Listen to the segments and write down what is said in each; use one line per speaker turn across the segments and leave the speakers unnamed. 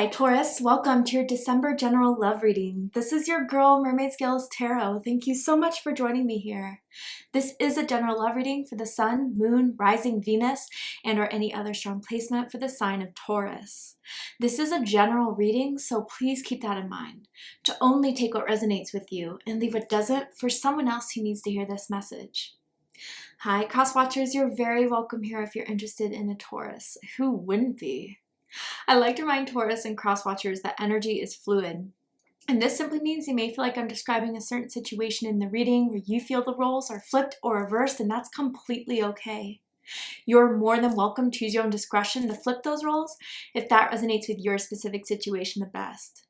Hi Taurus, welcome to your December general love reading. This is your girl Mermaid Scales Tarot. Thank you so much for joining me here. This is a general love reading for the Sun, Moon, Rising Venus, and or any other strong placement for the sign of Taurus. This is a general reading, so please keep that in mind. To only take what resonates with you and leave what doesn't for someone else who needs to hear this message. Hi Cross Watchers, you're very welcome here if you're interested in a Taurus. Who wouldn't be? I like to remind Taurus and cross watchers that energy is fluid. And this simply means you may feel like I'm describing a certain situation in the reading where you feel the roles are flipped or reversed, and that's completely okay. You're more than welcome to use your own discretion to flip those roles if that resonates with your specific situation the best.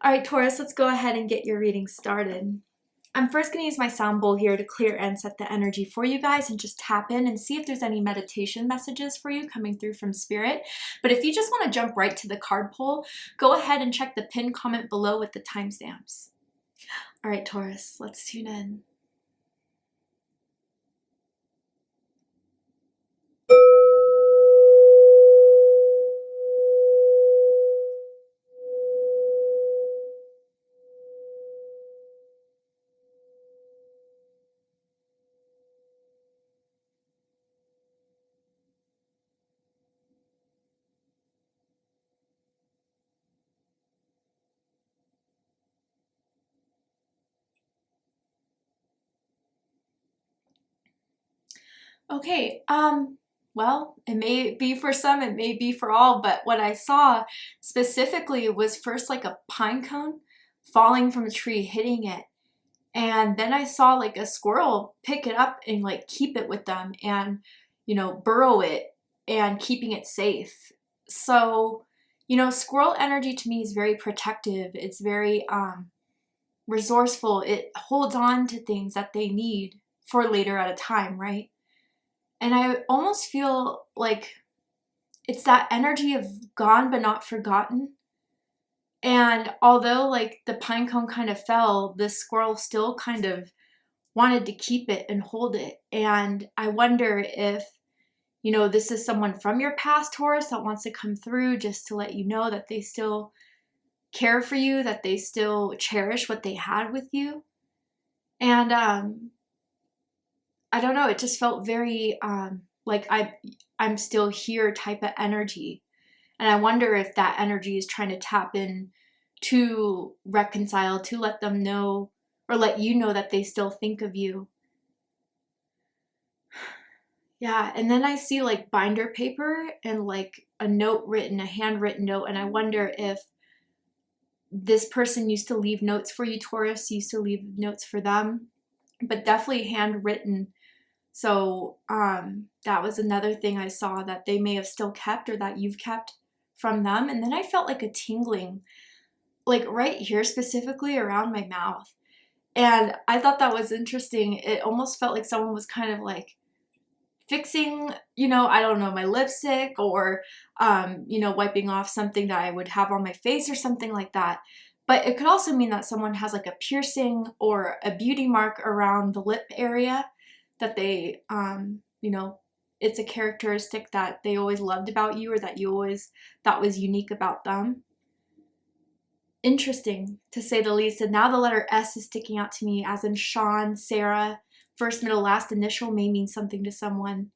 All right, Taurus, let's go ahead and get your reading started. I'm first going to use my sound bowl here to clear and set the energy for you guys and just tap in and see if there's any meditation messages for you coming through from Spirit. But if you just want to jump right to the card pull, go ahead and check the pinned comment below with the timestamps. All right, Taurus, let's tune in. Okay, well, it may be for some, it may be for all, but what I saw specifically was first like a pine cone falling from a tree, hitting it. And then I saw like a squirrel pick it up and like keep it with them and, burrow it and keeping it safe. So, squirrel energy to me is very protective. It's very resourceful. It holds on to things that they need for later at a time, right? And I almost feel like it's that energy of gone but not forgotten. And although like the pine cone kind of fell, the squirrel still kind of wanted to keep it and hold it. And I wonder if, this is someone from your past, Taurus, that wants to come through just to let you know that they still care for you, that they still cherish what they had with you. And I don't know, it just felt very like I'm still here type of energy. And I wonder if that energy is trying to tap in to reconcile, to let them know or let you know that they still think of you. Yeah, and then I see like binder paper and like a note written, a handwritten note, and I wonder if this person used to leave notes for you, Taurus, used to leave notes for them, but definitely handwritten. So that was another thing I saw that they may have still kept or that you've kept from them. And then I felt like a tingling, like right here specifically around my mouth. And I thought that was interesting. It almost felt like someone was kind of like fixing, I don't know, my lipstick or, wiping off something that I would have on my face or something like that. But it could also mean that someone has like a piercing or a beauty mark around the lip area that they, it's a characteristic that they always loved about you or that you always thought was unique about them. Interesting, to say the least. And now the letter S is sticking out to me, as in Sean, Sarah, first, middle, last initial may mean something to someone.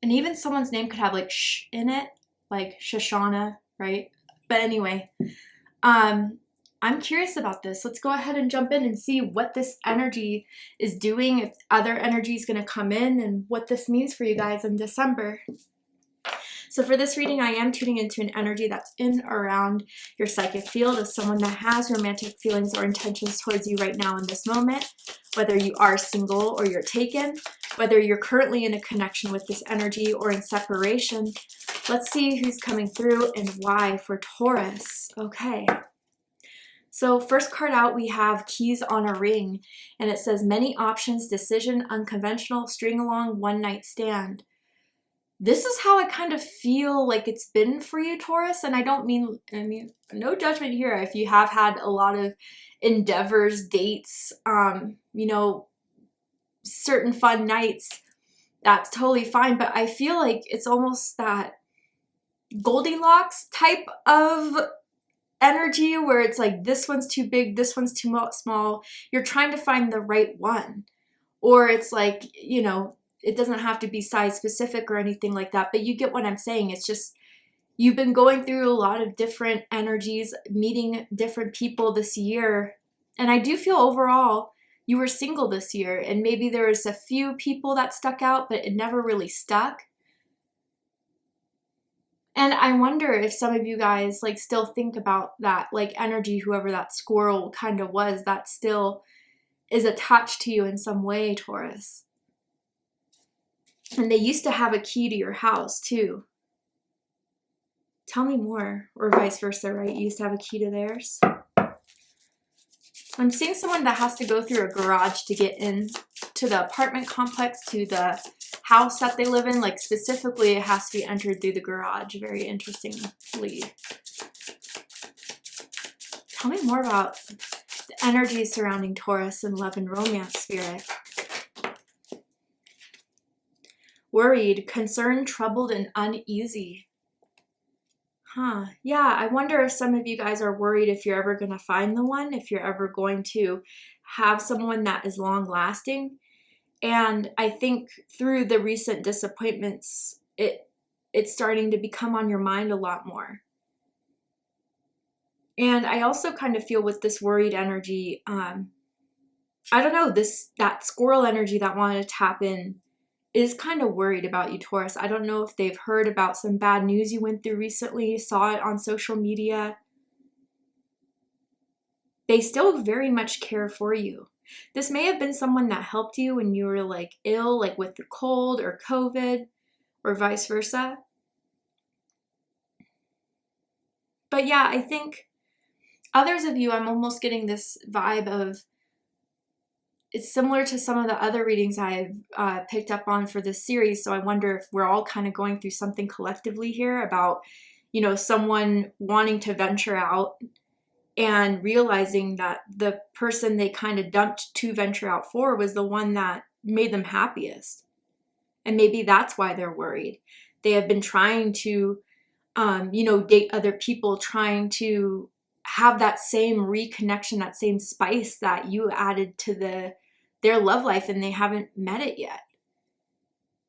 And even someone's name could have like sh in it, like Shoshana, right? But anyway, I'm curious about this. Let's go ahead and jump in and see what this energy is doing, if other energy is going to come in, and what this means for you guys in December. So for this reading, I am tuning into an energy that's in or around your psychic field of someone that has romantic feelings or intentions towards you right now in this moment, whether you are single or you're taken, whether you're currently in a connection with this energy or in separation. Let's see who's coming through and why for Taurus. Okay. So first card out, we have keys on a ring, and it says many options, decision, unconventional, string along, one night stand. This is how I kind of feel like it's been for you, Taurus. And I mean, no judgment here. If you have had a lot of endeavors, dates, certain fun nights, that's totally fine. But I feel like it's almost that Goldilocks type of energy where it's like this one's too big, this one's too small. You're trying to find the right one. Or it's like, you know, it doesn't have to be size specific or anything like that, but you get what I'm saying. It's just you've been going through a lot of different energies, meeting different people this year. And I do feel overall you were single this year, and maybe there was a few people that stuck out, but it never really stuck. And I wonder if some of you guys like still think about that, like energy, whoever that squirrel kind of was, that still is attached to you in some way, Taurus. And they used to have a key to your house too. Tell me more, or vice versa, right? You used to have a key to theirs. I'm seeing someone that has to go through a garage to get in to the apartment complex, to the house that they live in. Like specifically, it has to be entered through the garage. Very interestingly. Tell me more about the energy surrounding Taurus and love and romance, Spirit. Worried, concerned, troubled, and uneasy. Yeah, I wonder if some of you guys are worried if you're ever going to find the one, if you're ever going to have someone that is long lasting. And I think through the recent disappointments, it's starting to become on your mind a lot more. And I also kind of feel with this worried energy, I don't know, that squirrel energy that wanted to tap in is kind of worried about you, Taurus. I don't know if they've heard about some bad news you went through recently, saw it on social media. They still very much care for you. This may have been someone that helped you when you were like ill, like with the cold or COVID, or vice versa. But yeah, I think others of you, I'm almost getting this vibe of, it's similar to some of the other readings I've picked up on for this series. So I wonder if we're all kind of going through something collectively here about, you know, someone wanting to venture out and realizing that the person they kind of dumped to venture out for was the one that made them happiest. And maybe that's why they're worried. They have been trying to, you know, date other people, trying to have that same reconnection, that same spice that you added to their love life, and they haven't met it yet.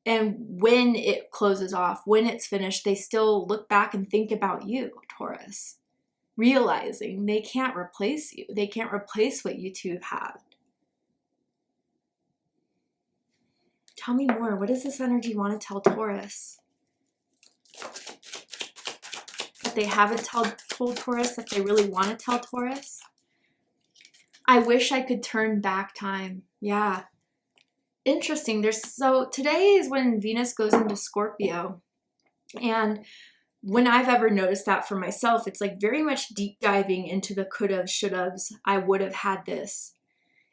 And when it closes off, when it's finished, they still look back and think about you, Taurus, realizing they can't replace you. They can't replace what you two have had. Tell me more. What does this energy want to tell Taurus? That they haven't told Taurus, that they really want to tell Taurus? I wish I could turn back time. Yeah. Interesting. So today is when Venus goes into Scorpio. And when I've ever noticed that for myself, it's like very much deep diving into the could've, should've's, I would have had this.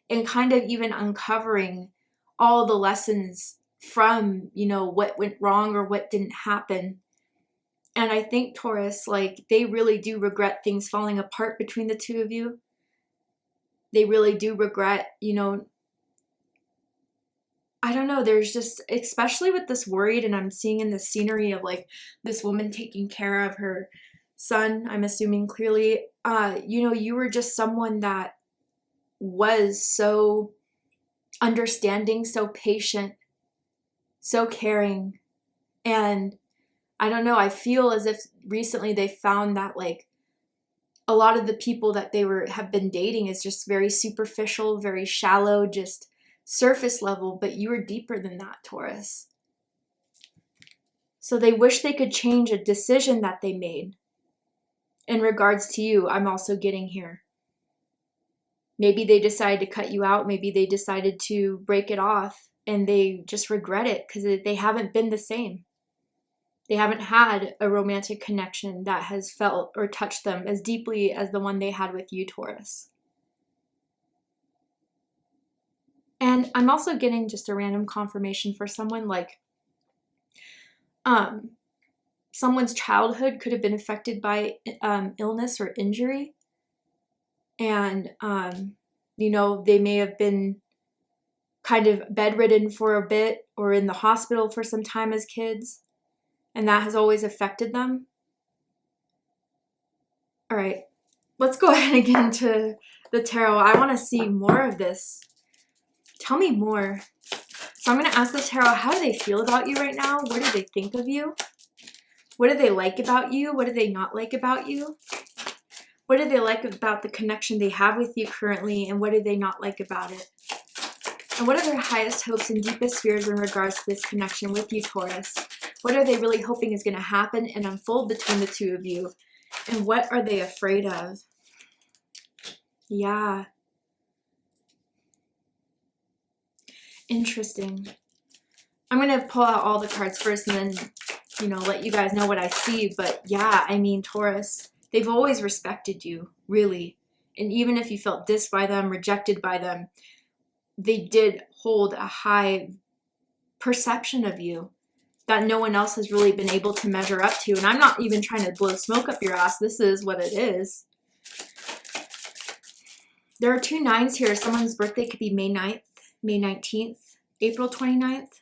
And kind of even uncovering all the lessons from, you know, what went wrong or what didn't happen. And I think Taurus, like, they really do regret things falling apart between the two of you. They really do regret, you know, I don't know, there's just, especially with this worried, and I'm seeing in the scenery of like this woman taking care of her son, I'm assuming clearly, you know, you were just someone that was so understanding, so patient, so caring. And I don't know, I feel as if recently they found that like a lot of the people that they have been dating is just very superficial, very shallow, just surface level, but you were deeper than that, Taurus. So they wish they could change a decision that they made in regards to you. I'm also getting here. Maybe they decided to cut you out. Maybe they decided to break it off, and they just regret it because they haven't been the same. They haven't had a romantic connection that has felt or touched them as deeply as the one they had with you, Taurus. And I'm also getting just a random confirmation for someone, like someone's childhood could have been affected by illness or injury. And, you know, they may have been kind of bedridden for a bit or in the hospital for some time as kids. And that has always affected them. All right, let's go ahead and get into the tarot. I want to see more of this. Tell me more. So I'm going to ask the tarot, how do they feel about you right now? What do they think of you? What do they like about you? What do they not like about you? What do they like about the connection they have with you currently? And what do they not like about it? And what are their highest hopes and deepest fears in regards to this connection with you, Taurus? What are they really hoping is going to happen and unfold between the two of you? And what are they afraid of? Yeah. Interesting. I'm going to pull out all the cards first and then, you know, let you guys know what I see. But yeah, I mean, Taurus, they've always respected you, really. And even if you felt dissed by them, rejected by them, they did hold a high perception of you that no one else has really been able to measure up to. And I'm not even trying to blow smoke up your ass. This is what it is. There are 2 9s here. Someone's birthday could be May 9th, May 19th, April 29th.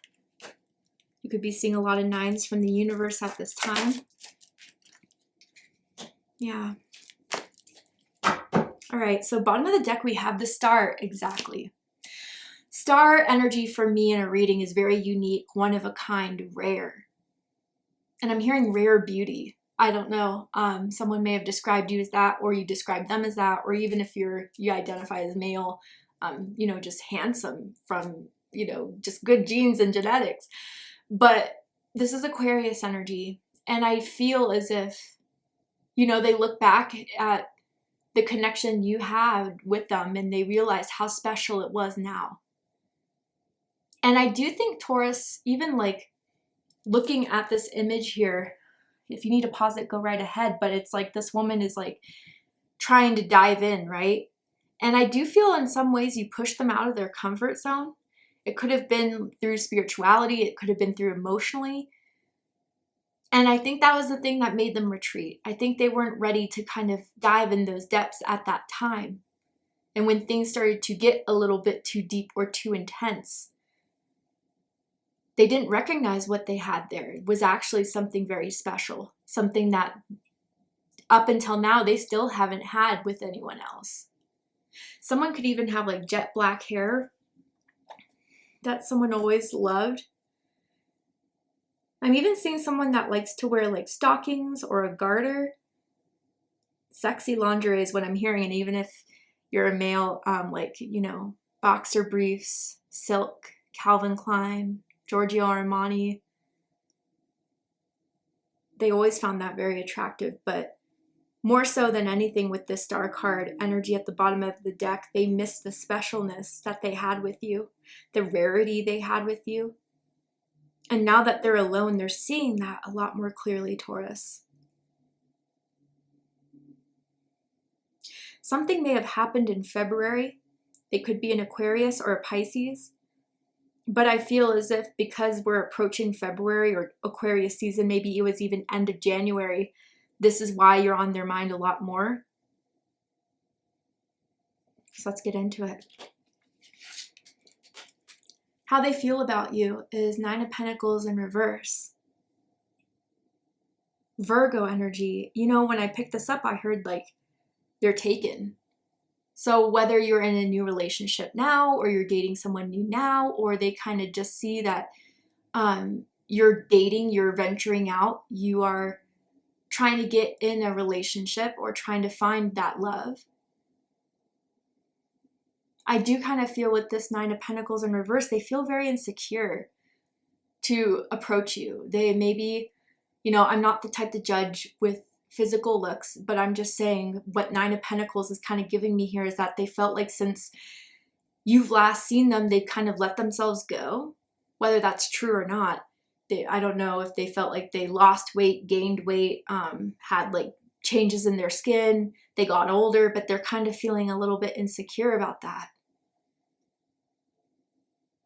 You could be seeing a lot of 9s from the universe at this time. Yeah. All right, so bottom of the deck, we have the Star. Exactly. Star energy for me in a reading is very unique, one of a kind, rare. And I'm hearing rare beauty. I don't know. Someone may have described you as that, or you described them as that, or even if you identify as male, you know, just handsome from, you know, just good genes and genetics. But this is Aquarius energy. And I feel as if, you know, they look back at the connection you had with them and they realize how special it was now. And I do think Taurus, even like looking at this image here, if you need to pause it, go right ahead. But it's like this woman is like trying to dive in, right? And I do feel in some ways you push them out of their comfort zone. It could have been through spirituality. It could have been through emotionally. And I think that was the thing that made them retreat. I think they weren't ready to kind of dive in those depths at that time. And when things started to get a little bit too deep or too intense, they didn't recognize what they had there. It was actually something very special, something that up until now they still haven't had with anyone else. Someone could even have like jet black hair that someone always loved. I'm even seeing someone that likes to wear like stockings or a garter. Sexy lingerie is what I'm hearing. And even if you're a male, like, you know, boxer briefs, silk, Calvin Klein, Giorgio Armani, they always found that very attractive. But more so than anything with this Star card energy at the bottom of the deck, they missed the specialness that they had with you, the rarity they had with you. And now that they're alone, they're seeing that a lot more clearly, Taurus. Something may have happened in February. It could be an Aquarius or a Pisces. But I feel as if because we're approaching February or Aquarius season, maybe it was even end of January, this is why you're on their mind a lot more. So let's get into it. How they feel about you is 9 of Pentacles in reverse. Virgo energy. You know, when I picked this up, I heard like they're taken. So whether you're in a new relationship now or you're dating someone new now, or they kind of just see that you're dating, you're venturing out, you are trying to get in a relationship or trying to find that love. I do kind of feel with this 9 of Pentacles in reverse, they feel very insecure to approach you. They maybe, you know, I'm not the type to judge with physical looks, but I'm just saying what 9 of Pentacles is kind of giving me here is that they felt like since you've last seen them, they've kind of let themselves go. Whether that's true or not, I don't know if they felt like they lost weight, gained weight, had like changes in their skin, they got older, but they're kind of feeling a little bit insecure about that.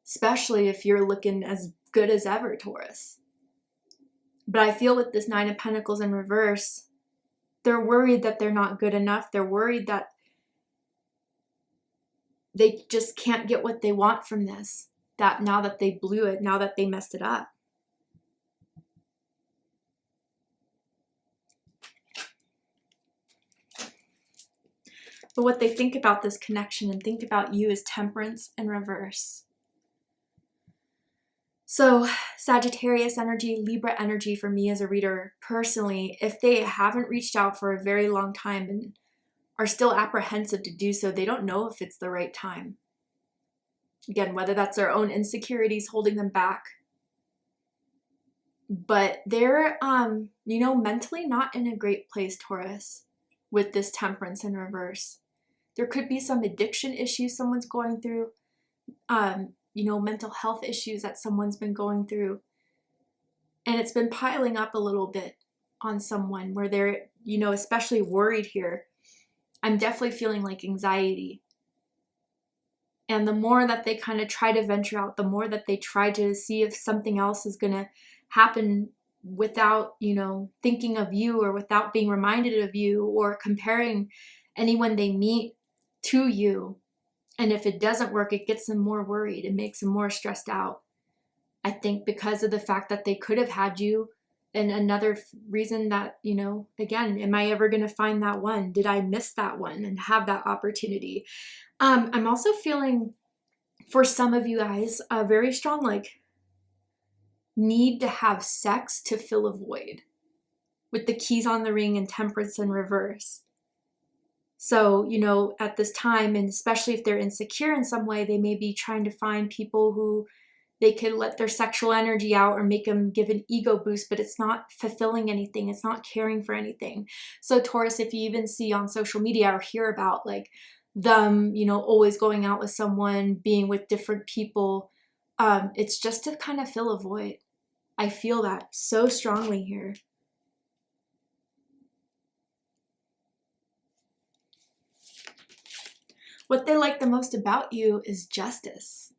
Especially if you're looking as good as ever, Taurus. But I feel with this 9 of Pentacles in reverse, they're worried that they're not good enough. They're worried that they just can't get what they want from this. That now that they blew it, now that they messed it up. But what they think about this connection and think about you is Temperance in reverse. So Sagittarius energy, Libra energy for me as a reader personally, if they haven't reached out for a very long time and are still apprehensive to do so, they don't know if it's the right time. Again, whether that's their own insecurities holding them back. But they're, mentally not in a great place, Taurus, with this Temperance in reverse. There could be some addiction issues someone's going through, mental health issues that someone's been going through. And it's been piling up a little bit on someone where they're, especially worried here. I'm definitely feeling like anxiety. And the more that they kind of try to venture out, the more that they try to see if something else is going to happen without, thinking of you or without being reminded of you or comparing anyone they meet to you. And if it doesn't work, it gets them more worried. It makes them more stressed out. I think because of the fact that they could have had you. And another reason that, again, am I ever going to find that one? Did I miss that one and have that opportunity? I'm also feeling, for some of you guys, a very strong, need to have sex to fill a void with the keys on the ring and Temperance in reverse. So, at this time, and especially if they're insecure in some way, they may be trying to find people who they could let their sexual energy out or make them give an ego boost, but it's not fulfilling anything. It's not caring for anything. So Taurus, if you even see on social media or hear about them, always going out with someone, being with different people, it's just to kind of fill a void. I feel that so strongly here. What they like the most about you is justice.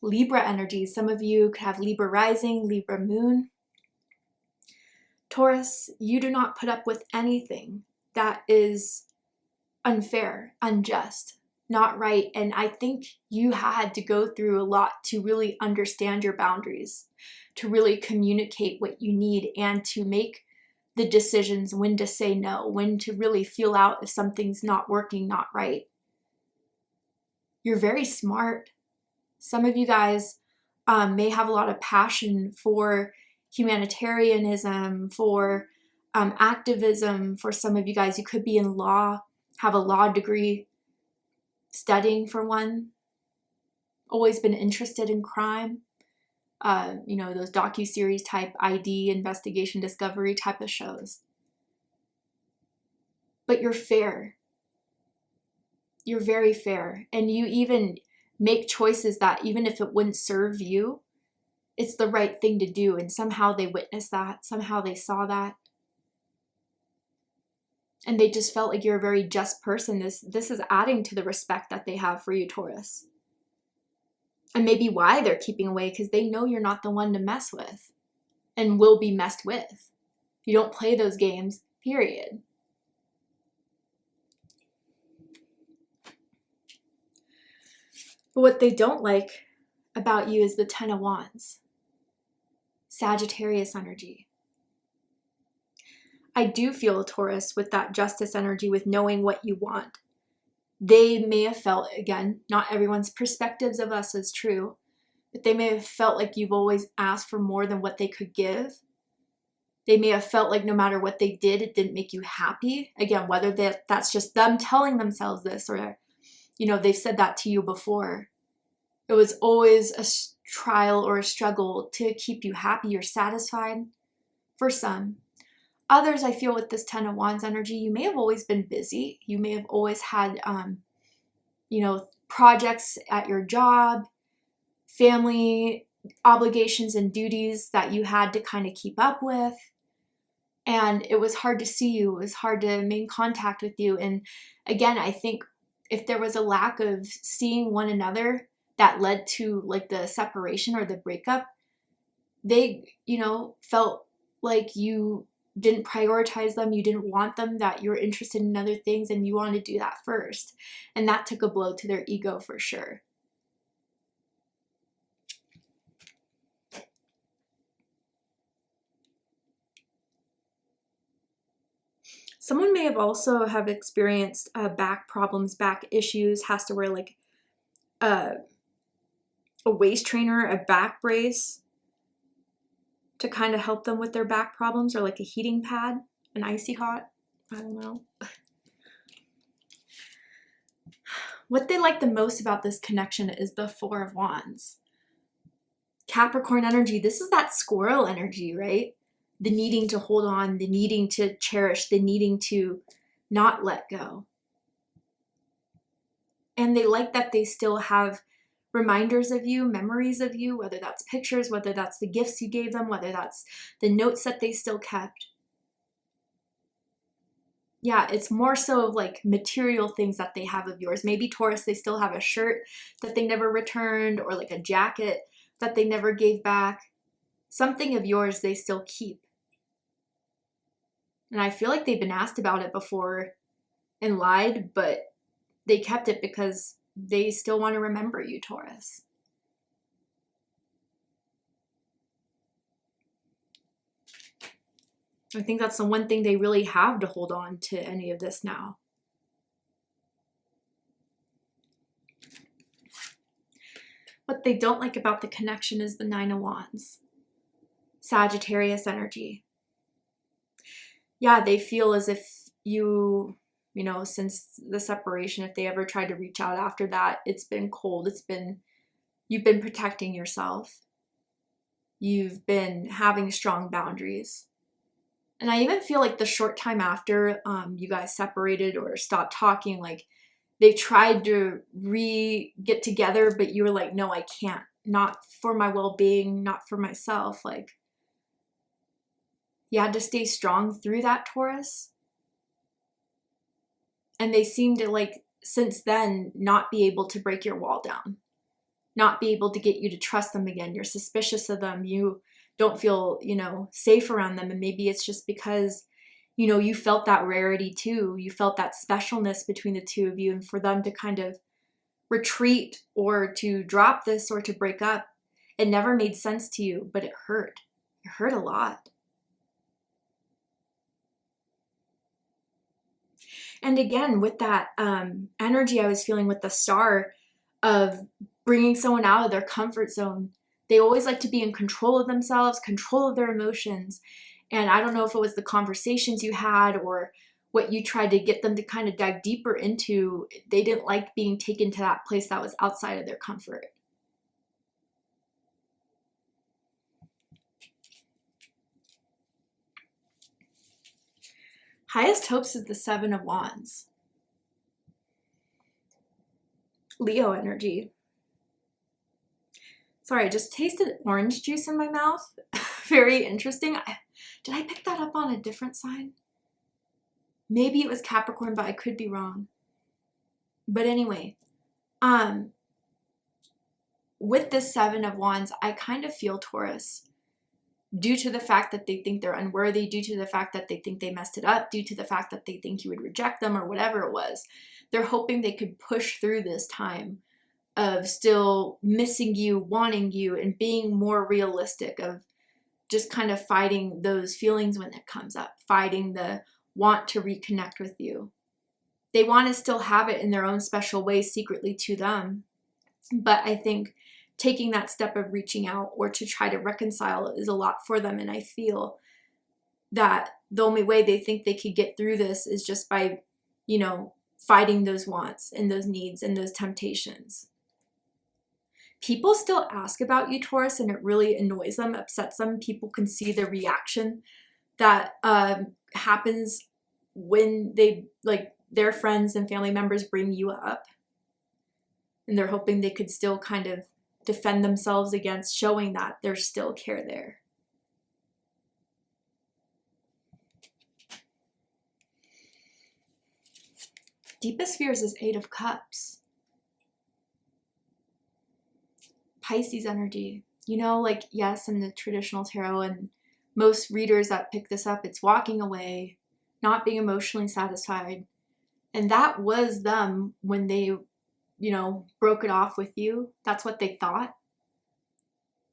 Libra energy. Some of you could have Libra rising, Libra moon. Taurus, you do not put up with anything that is unfair, unjust, not right. And I think you had to go through a lot to really understand your boundaries, to really communicate what you need, and to make the decisions when to say no, when to really feel out if something's not working, not right. You're very smart. Some of you guys may have a lot of passion for humanitarianism, for activism. For some of you guys, you could be in law, have a law degree, studying for one, always been interested in crime, those docuseries type ID, investigation, discovery type of shows. But you're fair. You're very fair. And you even make choices that even if it wouldn't serve you, it's the right thing to do. And somehow they witnessed that. Somehow they saw that. And they just felt like you're a very just person. This is adding to the respect that they have for you, Taurus. And maybe why they're keeping away, because they know you're not the one to mess with and will be messed with. You don't play those games, period. But what they don't like about you is the Ten of Wands. Sagittarius energy. I do feel, Taurus, with that justice energy, with knowing what you want. They may have felt, again, not everyone's perspectives of us is true, but they may have felt like you've always asked for more than what they could give. They may have felt like no matter what they did, it didn't make you happy. Again, whether that's just them telling themselves this or, they've said that to you before. It was always a trial or a struggle to keep you happy or satisfied for some. Others, I feel with this Ten of Wands energy, you may have always been busy. You may have always had, projects at your job, family obligations and duties that you had to kind of keep up with. And it was hard to see you. It was hard to maintain contact with you. And again, I think if there was a lack of seeing one another that led to the separation or the breakup, they, felt like you didn't prioritize them, you didn't want them, that you were interested in other things and you wanted to do that first. And that took a blow to their ego for sure. Someone may have also have experienced back problems, back issues, has to wear like a waist trainer, a back brace to kind of help them with their back problems, or like a heating pad, an icy hot, I don't know. What they like the most about this connection is the Four of Wands. Capricorn energy, this is that squirrel energy, right? The needing to hold on, the needing to cherish, the needing to not let go. And they like that they still have reminders of you, memories of you, whether that's pictures, whether that's the gifts you gave them, whether that's the notes that they still kept. Yeah, it's more so of like material things that they have of yours. Maybe Taurus, they still have a shirt that they never returned, or like a jacket that they never gave back. Something of yours they still keep. And I feel like they've been asked about it before and lied, but they kept it because they still want to remember you, Taurus. I think that's the one thing they really have to hold on to any of this now. What they don't like about the connection is the Nine of Wands. Sagittarius energy. Yeah, they feel as if you know, since the separation, if they ever tried to reach out after that, it's been cold. You've been protecting yourself. You've been having strong boundaries. And I even feel like the short time after you guys separated or stopped talking, like they tried to get together, but you were like, no, I can't. Not for my well-being, not for myself. Like, you had to stay strong through that, Taurus. And they seem to, like, since then, not be able to break your wall down. Not be able to get you to trust them again. You're suspicious of them. You don't feel, you know, safe around them. And maybe it's just because, you know, you felt that rarity too. You felt that specialness between the two of you. And for them to kind of retreat or to drop this or to break up, it never made sense to you, but it hurt. It hurt a lot. And again, with that energy I was feeling with the star of bringing someone out of their comfort zone, they always like to be in control of themselves, control of their emotions. And I don't know if it was the conversations you had or what you tried to get them to kind of dive deeper into. They didn't like being taken to that place that was outside of their comfort. Highest hopes is the Seven of Wands. Leo energy. Sorry, I just tasted orange juice in my mouth. Very interesting. Did I pick that up on a different sign? Maybe it was Capricorn, but I could be wrong. But anyway, with this Seven of Wands, I kind of feel Taurus, due to the fact that they think they're unworthy, due to the fact that they think they messed it up, due to the fact that they think you would reject them or whatever it was. They're hoping they could push through this time of still missing you, wanting you, and being more realistic, of just kind of fighting those feelings when it comes up, fighting the want to reconnect with you. They want to still have it in their own special way secretly to them. But I think taking that step of reaching out or to try to reconcile is a lot for them. And I feel that the only way they think they could get through this is just by, you know, fighting those wants and those needs and those temptations. People still ask about you, Taurus, and it really annoys them, upsets them. People can see the reaction that happens when they, like, their friends and family members bring you up. And they're hoping they could still kind of defend themselves against showing that there's still care there. Deepest fears is Eight of Cups. Pisces energy. You know, like, yes, in the traditional tarot and most readers that pick this up, it's walking away, not being emotionally satisfied. And that was them when they, you know, broke it off with you. That's what they thought.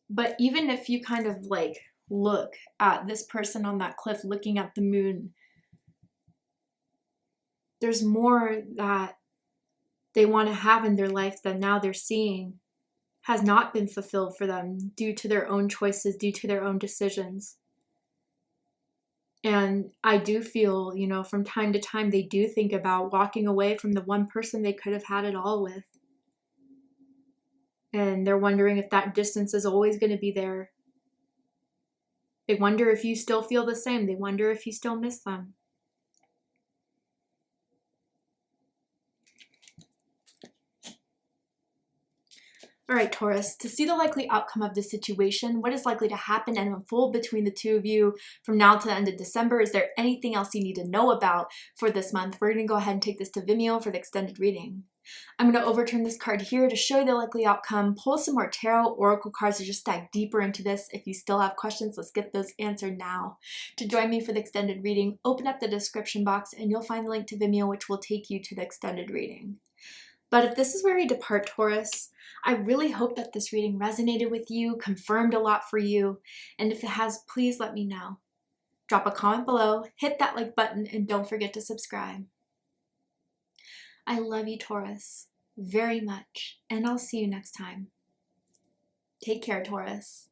But even if you kind of like look at this person on that cliff looking at the moon, there's more that they want to have in their life that now they're seeing has not been fulfilled for them due to their own choices, due to their own decisions. And I do feel, you know, from time to time, they do think about walking away from the one person they could have had it all with. And they're wondering if that distance is always going to be there. They wonder if you still feel the same. They wonder if you still miss them. All right, Taurus, to see the likely outcome of this situation, what is likely to happen and unfold between the two of you from now to the end of December? Is there anything else you need to know about for this month? We're going to go ahead and take this to Vimeo for the extended reading. I'm going to overturn this card here to show you the likely outcome, pull some more tarot oracle cards to just dive deeper into this. If you still have questions, let's get those answered now. To join me for the extended reading, open up the description box and you'll find the link to Vimeo, which will take you to the extended reading. But if this is where we depart, Taurus, I really hope that this reading resonated with you, confirmed a lot for you, and if it has, please let me know. Drop a comment below, hit that like button, and don't forget to subscribe. I love you, Taurus, very much, and I'll see you next time. Take care, Taurus.